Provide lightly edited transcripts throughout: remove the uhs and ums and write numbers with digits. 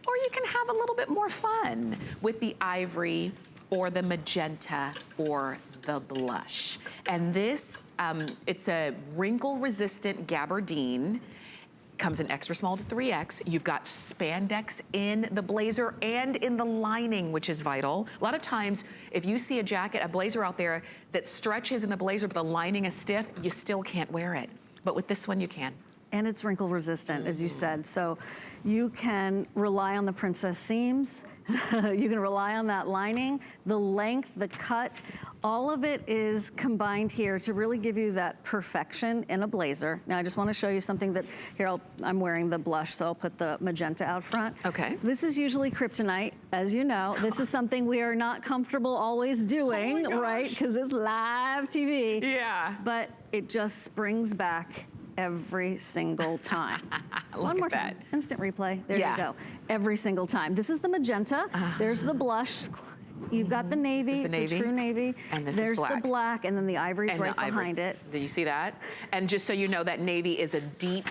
or you can have a little bit more fun with the ivory or the magenta or the blush. And this, it's a wrinkle-resistant gabardine. Comes in extra small to 3X. You've got spandex in the blazer and in the lining, which is vital. A lot of times, if you see a jacket, a blazer out there that stretches in the blazer, but the lining is stiff, you still can't wear it. But with this one, you can. And it's wrinkle resistant, as you said. So you can rely on the princess seams. You can rely on that lining, the length, the cut. All of it is combined here to really give you that perfection in a blazer. Now I just want to show you something that, here I'm wearing the blush, so I'll put the magenta out front. Okay. This is usually kryptonite, as you know. This is something we are not comfortable always doing, right? Because it's live TV. Yeah. But it just springs back every single time. One more time. Instant replay. There you go. Every single time. This is the magenta. There's the blush. You've got the navy. It's a true navy. And this There's is black. the black, and then the ivory's right behind it. Did you see that? And just so you know, that navy is a deep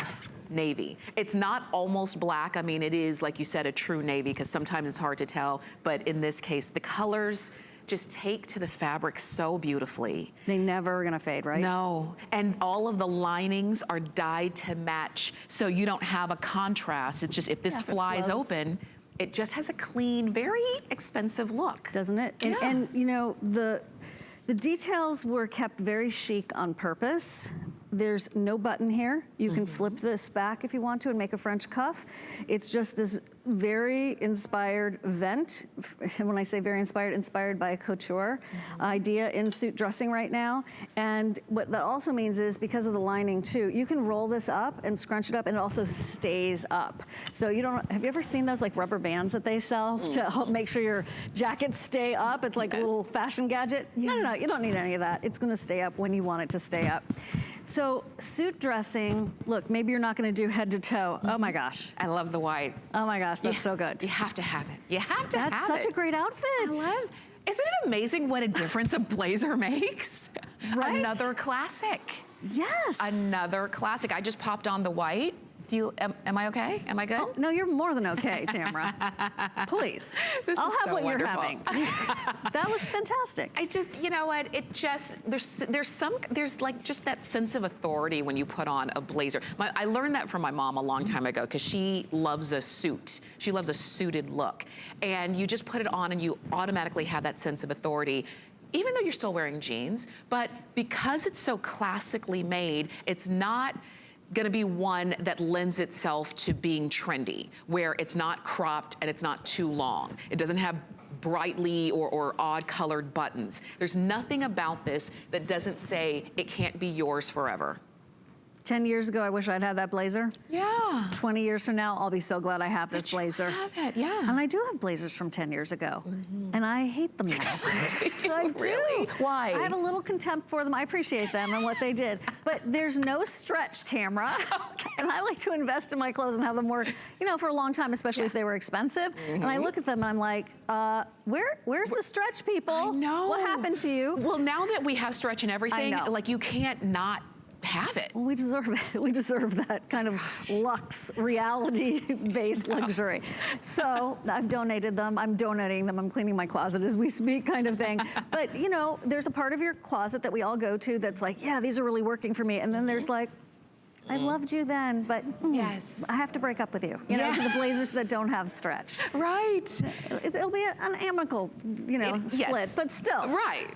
navy. It's not almost black. I mean, it is, like you said, a true navy, because sometimes it's hard to tell. But in this case, the colors just take to the fabric so beautifully. They never are gonna fade, right? No, and all of the linings are dyed to match, so you don't have a contrast. It's just, if this flies open, it just has a clean, very expensive look. Doesn't it? Yeah. And you know, the details were kept very chic on purpose. There's no button here. You can flip this back if you want to and make a French cuff. It's just this very inspired vent. And when I say very inspired by a couture idea in suit dressing right now. And what that also means is, because of the lining too, you can roll this up and scrunch it up, and it also stays up. So you don't, have you ever seen those like rubber bands that they sell to help make sure your jackets stay up? It's like a little fashion gadget. No, you don't need any of that. It's gonna stay up when you want it to stay up. So suit dressing, look, maybe you're not gonna do head to toe. Oh my gosh. I love the white. Oh my gosh, that's so good. You have to have it. You have to have it. That's such a great outfit. I love, isn't it amazing what a difference a blazer makes? Right? Another classic. Yes. Another classic. I just popped on the white. Do you, am I okay? Am I good? Oh, no, you're more than okay, Tamara. Please. I'll have what you're having. That looks fantastic. I just, you know what, it just, there's like just that sense of authority when you put on a blazer. I learned that from my mom a long time ago, because she loves a suit. She loves a suited look. And you just put it on and you automatically have that sense of authority, even though you're still wearing jeans. But because it's so classically made, it's not gonna be one that lends itself to being trendy, where it's not cropped and it's not too long. It doesn't have brightly or odd colored buttons. There's nothing about this that doesn't say it can't be yours forever. 10 years ago, I wish I'd had that blazer. Yeah. 20 years from now, I'll be so glad I have this blazer. Have it, yeah. And I do have blazers from 10 years ago. And I hate them now. I do. Really? Why? I have a little contempt for them. I appreciate them and what they did. But there's no stretch, Tamara. Okay. And I like to invest in my clothes and have them work, you know, for a long time, especially if they were expensive. And I look at them and I'm like, where's the stretch, people? I know. What happened to you? Well, now that we have stretch and everything, like you can't not have it. Well, we deserve it. We deserve that kind of luxe, reality-based luxury. So I've donated them. I'm donating them. I'm cleaning my closet as we speak, kind of thing. But you know, there's a part of your closet that we all go to that's like, yeah, these are really working for me. And then there's like, I loved you then, but I have to break up with you. You know, for the blazers that don't have stretch. Right. It'll be an amicable, you know, split, but still.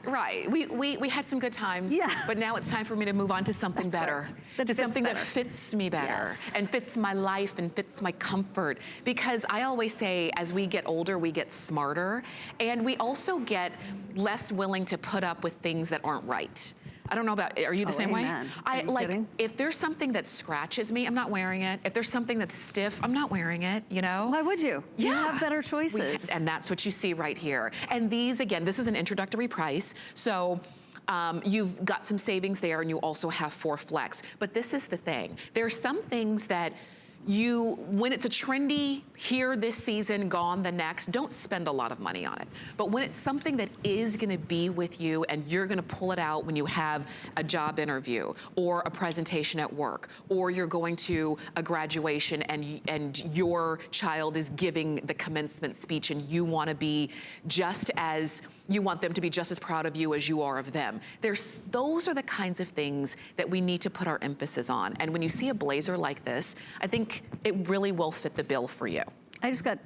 Right. We had some good times, but now it's time for me to move on to something better. To something that fits me better and fits my life and fits my comfort. Because I always say, as we get older, we get smarter, and we also get less willing to put up with things that aren't right. I don't know about, are you the same way? I like, if there's something that scratches me, I'm not wearing it. If there's something that's stiff, I'm not wearing it, you know? Why would you? You have better choices. And that's what you see right here. And these, again, this is an introductory price. So you've got some savings there, and you also have 4 flex. But this is the thing. There are some things that when it's a trendy, here this season, gone the next, don't spend a lot of money on it. But when it's something that is gonna be with you and you're gonna pull it out when you have a job interview or a presentation at work, or you're going to a graduation and your child is giving the commencement speech and you want them to be just as proud of you as you are of them. Those are the kinds of things that we need to put our emphasis on. And when you see a blazer like this, I think it really will fit the bill for you. I just got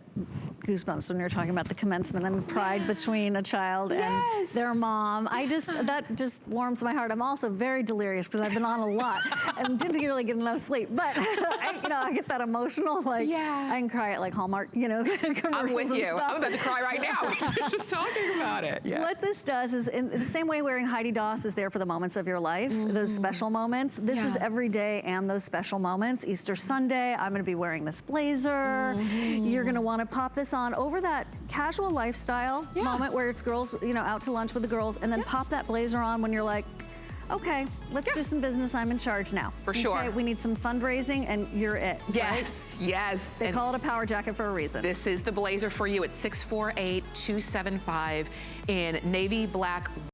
goosebumps when you were talking about the commencement and the pride between a child and their mom. That just warms my heart. I'm also very delirious because I've been on a lot and didn't really get enough sleep. But I get that emotional, I can cry at like Hallmark, commercials. I'm with you. And stuff. I'm about to cry right now. We're just talking about it. Yeah. What this does is, in the same way wearing Heidi Daus is there for the moments of your life, those special moments. This is every day and those special moments. Easter Sunday, I'm going to be wearing this blazer. You're going to want to pop this on over that casual lifestyle moment where it's girls, out to lunch with the girls, and then pop that blazer on when you're like, okay, let's do some business. I'm in charge now. For sure. Okay, we need some fundraising, and you're it. Yes, right? Yes. They call it a power jacket for a reason. This is the blazer for you at 648-275 in navy, black,